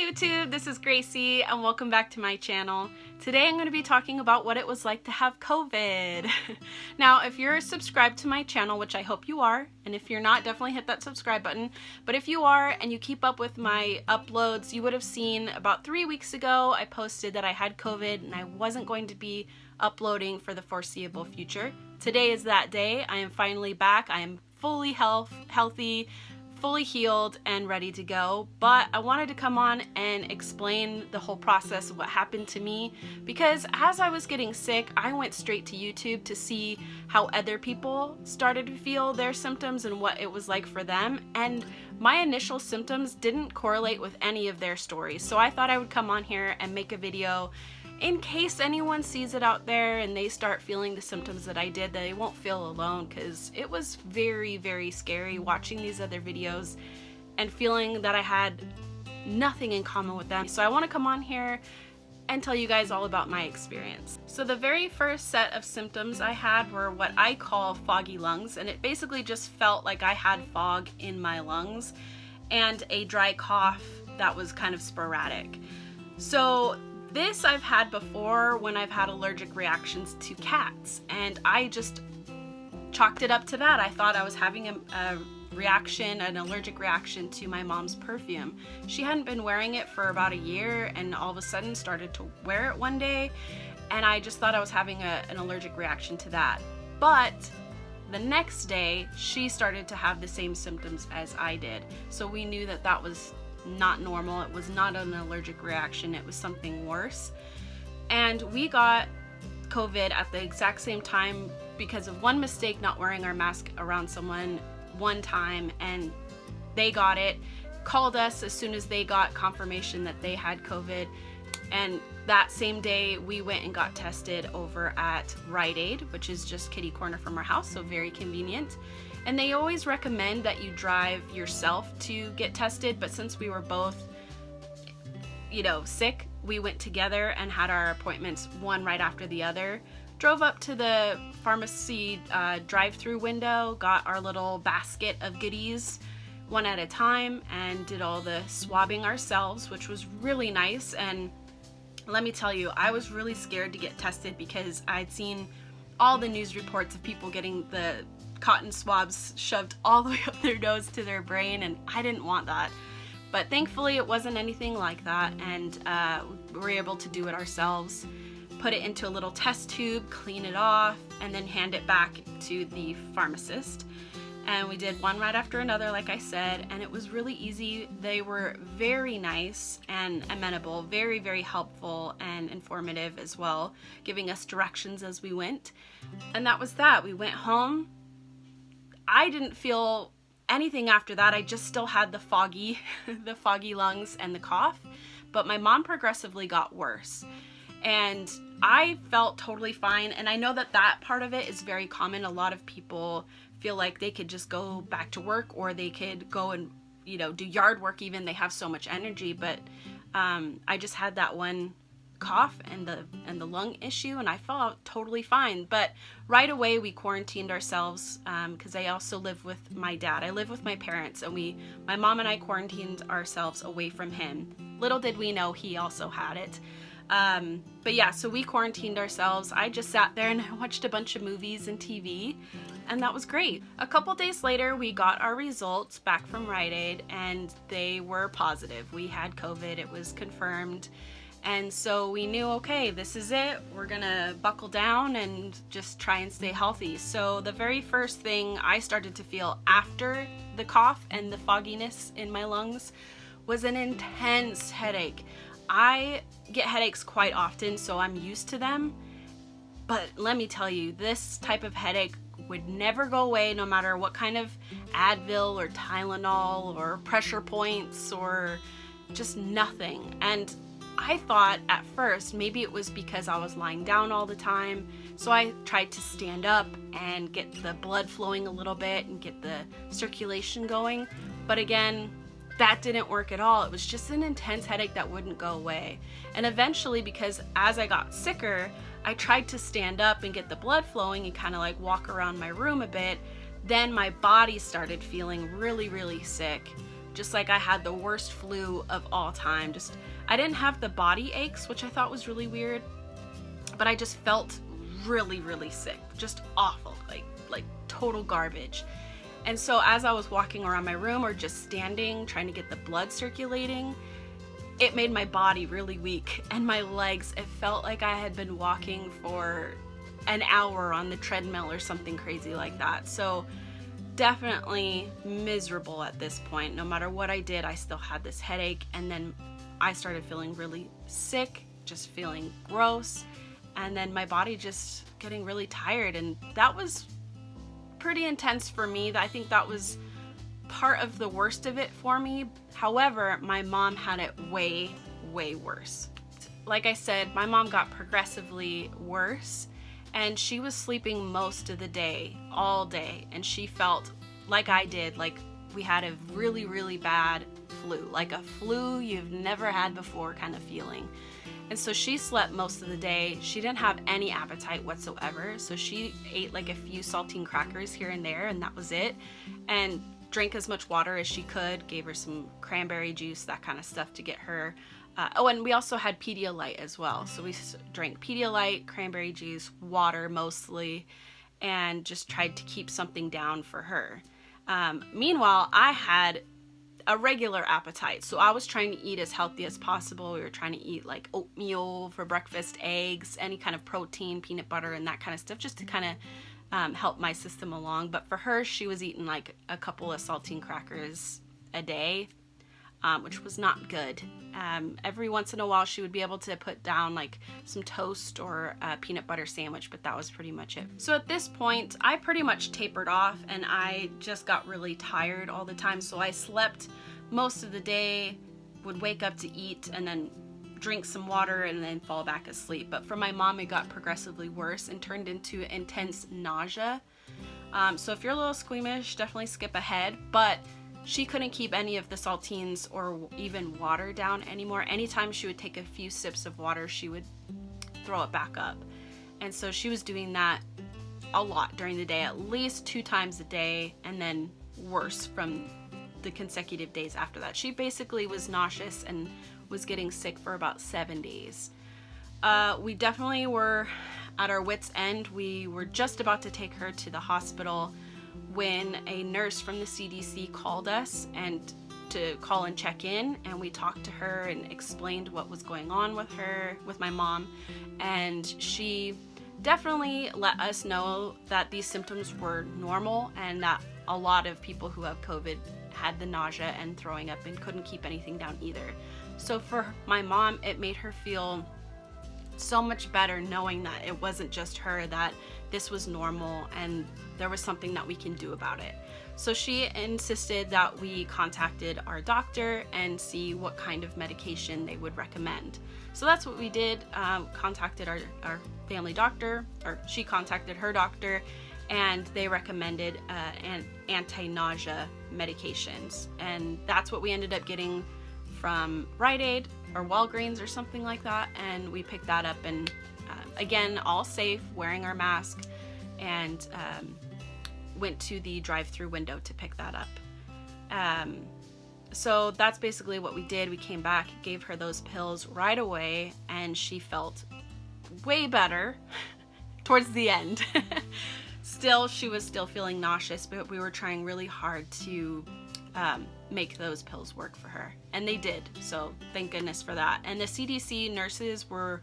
YouTube, this is Gracie and welcome back to my channel. Today I'm going to be talking about what it was like to have COVID. Now, if you're subscribed to my channel, which I hope you are, and if you're not, definitely hit that subscribe button. But if you are and you keep up with my uploads, you would have seen about 3 weeks ago I posted that I had COVID and I wasn't going to be uploading for the foreseeable future. Today is that day. I am finally back. I am fully healthy, fully healed and ready to go, but I wanted to come on and explain the whole process of what happened to me, because as I was getting sick, I went straight to YouTube to see how other people started to feel their symptoms and what it was like for them, and my initial symptoms didn't correlate with any of their stories. So I thought I would come on here and make a video in case anyone sees it out there and they start feeling the symptoms that I did, that they won't feel alone, because it was very, very scary watching these other videos and feeling that I had nothing in common with them. So I want to come on here and tell you guys all about my experience. So the very first set of symptoms I had were what I call foggy lungs, and it basically just felt like I had fog in my lungs and a dry cough that was kind of sporadic. So this I've had before when I've had allergic reactions to cats, and I just chalked it up to that. I thought I was having a reaction, an allergic reaction to my mom's perfume. She hadn't been wearing it for about a year and all of a sudden started to wear it one day, and I just thought I was having an allergic reaction to that. But the next day she started to have the same symptoms as I did, so we knew that that was not normal. It was not an allergic reaction, it was something worse. And we got COVID at the exact same time because of one mistake, not wearing our mask around someone one time, and they got it, called us as soon as they got confirmation that they had COVID, and that same day we went and got tested over at Rite Aid, which is just kitty corner from our house, so very convenient. And they always recommend that you drive yourself to get tested, but since we were both, sick, we went together and had our appointments one right after the other. Drove up to the pharmacy drive-through window, got our little basket of goodies one at a time, and did all the swabbing ourselves, which was really nice. And let me tell you, I was really scared to get tested because I'd seen all the news reports of people getting the cotton swabs shoved all the way up their nose to their brain, and I didn't want that. But thankfully it wasn't anything like that, and we were able to do it ourselves. Put it into a little test tube, clean it off, and then hand it back to the pharmacist. And we did one right after another, like I said, and it was really easy. They were very nice and amenable, very, very helpful and informative as well, giving us directions as we went. And that was that. We went home. I didn't feel anything after that. I just still had the foggy lungs and the cough, but my mom progressively got worse. And I felt totally fine, and I know that that part of it is very common. A lot of people feel like they could just go back to work, or they could go and do yard work even. They have so much energy, but I just had that one cough and the lung issue, and I felt totally fine. But right away we quarantined ourselves because I also live with my dad. I live with my parents, and my mom and I quarantined ourselves away from him. Little did we know he also had it. But yeah, so we quarantined ourselves. I just sat there and I watched a bunch of movies and TV, and that was great. A couple days later, we got our results back from Rite Aid, and they were positive. We had COVID, it was confirmed. And so we knew, okay, this is it. We're gonna buckle down and just try and stay healthy. So the very first thing I started to feel after the cough and the fogginess in my lungs was an intense headache. I get headaches quite often, so I'm used to them. But let me tell you, this type of headache would never go away, no matter what kind of Advil or Tylenol or pressure points or just nothing. And I thought at first maybe it was because I was lying down all the time, so I tried to stand up and get the blood flowing a little bit and get the circulation going. But again, that didn't work at all. It was just an intense headache that wouldn't go away. And eventually, because as I got sicker, I tried to stand up and get the blood flowing and kind of like walk around my room a bit. Then my body started feeling really, really sick. just like I had the worst flu of all time. I didn't have the body aches, which I thought was really weird, but I just felt really, really sick, just awful, like total garbage. And so as I was walking around my room or just standing, trying to get the blood circulating, it made my body really weak, and my legs, it felt like I had been walking for an hour on the treadmill or something crazy like that. So definitely miserable at this point. No matter what I did, I still had this headache, and then I started feeling really sick, just feeling gross, and then my body just getting really tired, and that was pretty intense for me. I think that was part of the worst of it for me. However, my mom had it way, way worse. Like I said, my mom got progressively worse, and she was sleeping most of the day, all day, and she felt like I did, like we had a really, really bad flu, like a flu you've never had before kind of feeling. And so she slept most of the day. She didn't have any appetite whatsoever, so she ate like a few saltine crackers here and there, and that was it, and drank as much water as she could, gave her some cranberry juice, that kind of stuff to get her. Oh, and we also had Pedialyte as well. So we drank Pedialyte, cranberry juice, water mostly, and just tried to keep something down for her. Meanwhile, I had a regular appetite. So I was trying to eat as healthy as possible. We were trying to eat like oatmeal for breakfast, eggs, any kind of protein, peanut butter, and that kind of stuff, just to kind of help my system along. But for her, she was eating like a couple of saltine crackers a day, which was not good. Every once in a while, she would be able to put down like some toast or a peanut butter sandwich, but that was pretty much it. So at this point, I pretty much tapered off, and I just got really tired all the time. So I slept most of the day, would wake up to eat, and then drink some water, and then fall back asleep. But for my mom, it got progressively worse and turned into intense nausea. So if you're a little squeamish, definitely skip ahead. But she couldn't keep any of the saltines or even water down anymore. Anytime she would take a few sips of water, she would throw it back up. And so she was doing that a lot during the day, at least 2 times a day, and then worse from the consecutive days after that. She basically was nauseous and was getting sick for about 7 days. We definitely were at our wits' end. We were just about to take her to the hospital when a nurse from the CDC called us and to call and check in, and we talked to her and explained what was going on with her, with my mom, and she definitely let us know that these symptoms were normal and that a lot of people who have COVID had the nausea and throwing up and couldn't keep anything down either. So for my mom, it made her feel so much better knowing that it wasn't just her, that this was normal and there was something that we can do about it. So she insisted that we contacted our doctor and see what kind of medication they would recommend. So that's what we did, contacted our family doctor, or she contacted her doctor, and they recommended an anti-nausea medications. And that's what we ended up getting from Rite Aid or Walgreens or something like that. And we picked that up, and again, all safe, wearing our mask, and went to the drive-through window to pick that up. So that's basically what we did. We came back, gave her those pills right away, and she felt way better towards the end. She was still feeling nauseous, but we were trying really hard to make those pills work for her, and they did. So thank goodness for that. And the CDC nurses were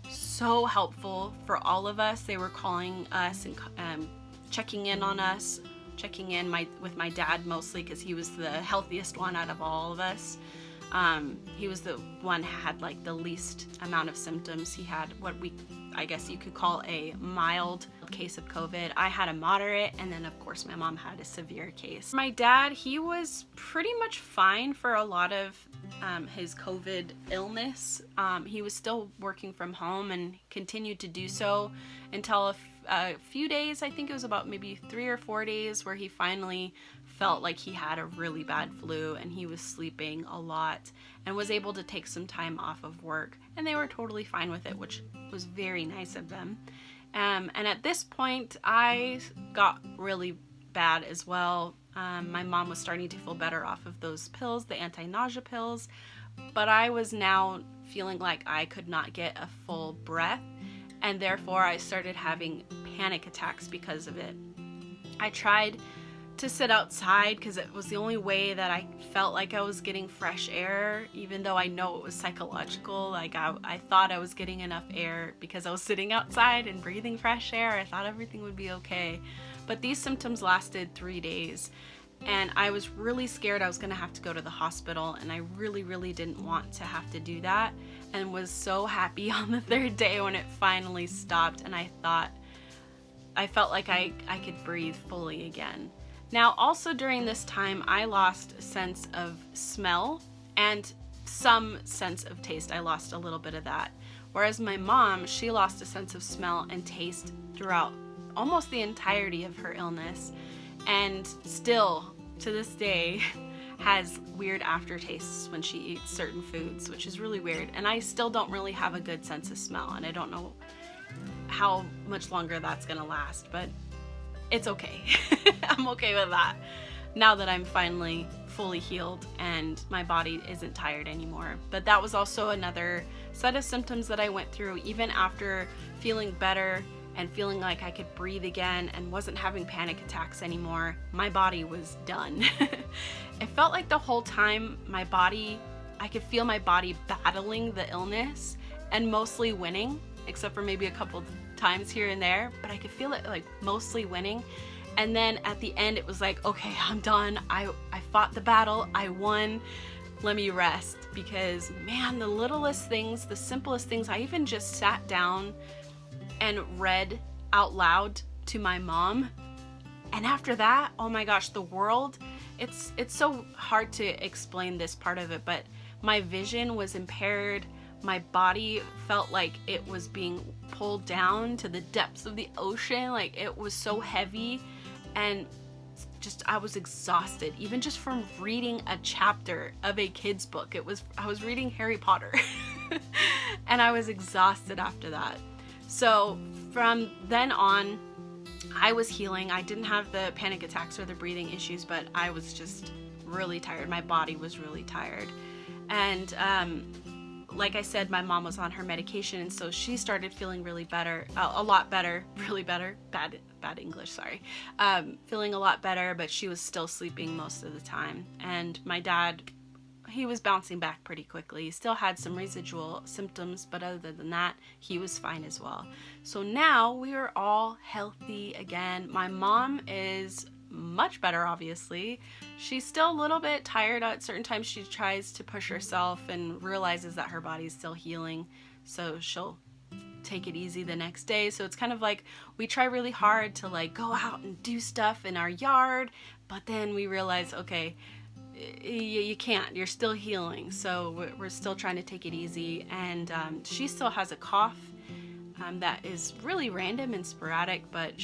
so helpful for all of us. They were calling us and checking in on us, checking in with my dad mostly, because he was the healthiest one out of all of us. He was the one who had like the least amount of symptoms. He had what I guess you could call a mild case of COVID. I had a moderate, and then of course my mom had a severe case. My dad, he was pretty much fine for a lot of his COVID illness. He was still working from home and continued to do so until a few days, I think it was about maybe 3 or 4 days, where he finally felt like he had a really bad flu, and he was sleeping a lot and was able to take some time off of work, and they were totally fine with it, which was very nice of them. And at this point, I got really bad as well. My mom was starting to feel better off of those pills, the anti-nausea pills, but I was now feeling like I could not get a full breath, and therefore I started having panic attacks because of it. I tried to sit outside because it was the only way that I felt like I was getting fresh air, even though I know it was psychological. Like I thought I was getting enough air because I was sitting outside and breathing fresh air. I thought everything would be okay. But these symptoms lasted 3 days, and I was really scared I was going to have to go to the hospital, and I really, really didn't want to have to do that, and was so happy on the 3rd day when it finally stopped, and I felt like I could breathe fully again. Now, also during this time, I lost a sense of smell and some sense of taste. I lost a little bit of that. Whereas my mom, she lost a sense of smell and taste throughout almost the entirety of her illness, and still to this day has weird aftertastes when she eats certain foods, which is really weird. And I still don't really have a good sense of smell, and I don't know how much longer that's gonna last, but it's okay. I'm okay with that now that I'm finally fully healed and my body isn't tired anymore. But that was also another set of symptoms that I went through. Even after feeling better and feeling like I could breathe again and wasn't having panic attacks anymore, my body was done. It felt like the whole time I could feel my body battling the illness and mostly winning, except for maybe a couple times here and there, but I could feel it like mostly winning. And then at the end it was like, okay, I'm done. I fought the battle, I won, let me rest. Because man, the littlest things, the simplest things, I even just sat down and read out loud to my mom, and after that, oh my gosh, the world, it's so hard to explain this part of it, but my vision was impaired. My body felt like it was being pulled down to the depths of the ocean. Like it was so heavy, and just I was exhausted, even just from reading a chapter of a kid's book. I was reading Harry Potter and I was exhausted after that. So from then on, I was healing. I didn't have the panic attacks or the breathing issues, but I was just really tired. My body was really tired. And like I said, my mom was on her medication, and so she started feeling really better, a lot better, really better, bad English, sorry. Feeling a lot better, but she was still sleeping most of the time. And my dad, he was bouncing back pretty quickly. He still had some residual symptoms, but other than that, he was fine as well. So now we are all healthy again. My mom is much better, obviously. She's still a little bit tired at certain times. She tries to push herself and realizes that her body's still healing, so she'll take it easy the next day. So it's kind of like we try really hard to like go out and do stuff in our yard, but then we realize, okay, you can't, you're still healing. So we're still trying to take it easy. And she still has a cough that is really random and sporadic, but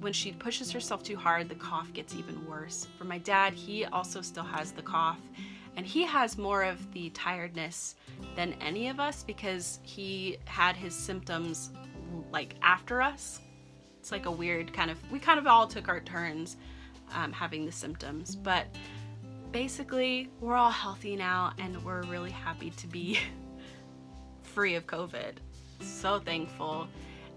when she pushes herself too hard, the cough gets even worse. For my dad, he also still has the cough, and he has more of the tiredness than any of us because he had his symptoms like after us. It's like a weird we kind of all took our turns having the symptoms, but basically we're all healthy now, and we're really happy to be free of COVID. So thankful.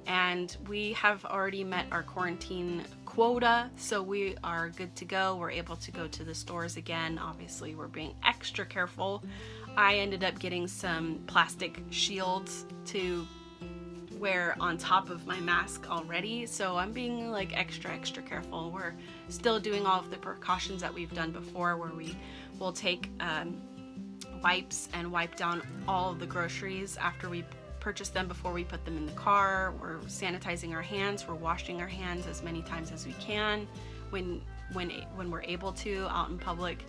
And we have already met our quarantine quota, so we are good to go. We're able to go to the stores again. Obviously, we're being extra careful. I ended up getting some plastic shields to wear on top of my mask already, so I'm being like extra careful. We're still doing all of the precautions that we've done before, where we will take wipes and wipe down all of the groceries after we purchase them before we put them in the car. We're sanitizing our hands. We're washing our hands as many times as we can when we're able to out in public.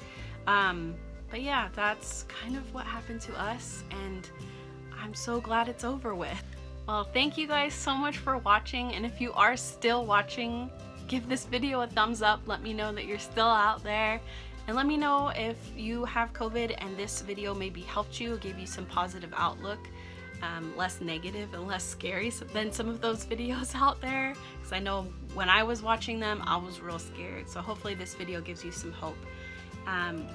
But yeah, that's kind of what happened to us, and I'm so glad it's over with. Well, thank you guys so much for watching, and if you are still watching, give this video a thumbs up. Let me know that you're still out there, and let me know if you have COVID and this video maybe helped you, gave you some positive outlook. less negative and less scary than some of those videos out there, because I know when I was watching them I was real scared. So hopefully this video gives you some hope. And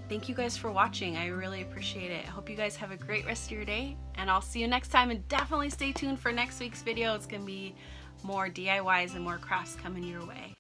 thank you guys for watching. I really appreciate it. I hope you guys have a great rest of your day, and I'll see you next time. And definitely stay tuned for next week's video. It's gonna be more DIYs and more crafts coming your way.